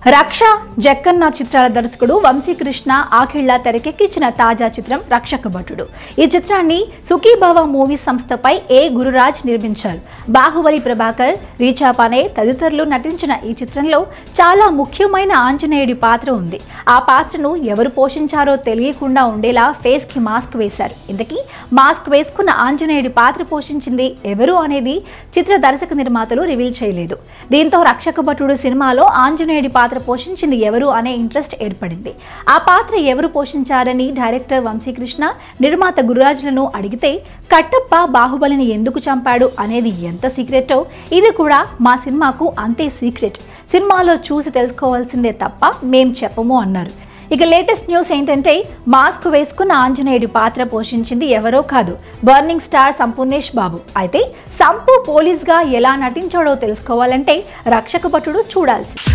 రక్ష జక్కన్న చిత్రాల దర్శకుడు వంశీకృష్ణ ఆఖిళ్ల తెరకెక్కించిన తాజా చిత్రం రక్షక భటుడు. ఈ చిత్రాన్ని సుఖీభవ మూవీ సంస్థపై ఏ గురురాజ్ నిర్మించారు. బాహుబలి ప్రభాకర్, రీచా పనే తదితరులు నటించిన ఈ చిత్రంలో చాలా ముఖ్యమైన ఆంజనేయుడి పాత్ర ఉంది. ఆ పాత్రను ఎవరు పోషించారో తెలియకుండా ఉండేలా ఫేస్ కి మాస్క్ వేశారు. ఇంతకీ మాస్క్ వేసుకున్న ఆంజనేయుడి పాత్ర పోషించింది ఎవరు అనేది చిత్ర దర్శక నిర్మాతలు రివీల్ చేయలేదు. దీంతో రక్షక భటుడు సినిమాలో ఆంజనేయుడి పాత్ర పోషించింది ఎవరు అనే ఇంట్రెస్ట్ ఏర్పడింది. ఆ పాత్ర ఎవరు పోషించారని డైరెక్టర్ వంశీకృష్ణ, నిర్మాత గురురాజ్లను అడిగితే కట్టప్ప బాహుబలిని ఎందుకు చంపాడు అనేది ఎంత సీక్రెటో ఇది కూడా మా సినిమాకు అంతే సీక్రెట్. సినిమాలో చూసి తెలుసుకోవాల్సిందే తప్ప మేం చెప్పము అన్నారు. ఇక లేటెస్ట్ న్యూస్ ఏంటంటే మాస్క్ వేసుకున్న ఆంజనేయుడి పాత్ర పోషించింది ఎవరో కాదు, బర్నింగ్ స్టార్ సంపూర్ణేష్ బాబు. అయితే సంపు పోలీస్గా ఎలా నటించాడో తెలుసుకోవాలంటే రక్షక భటుడు చూడాల్సింది.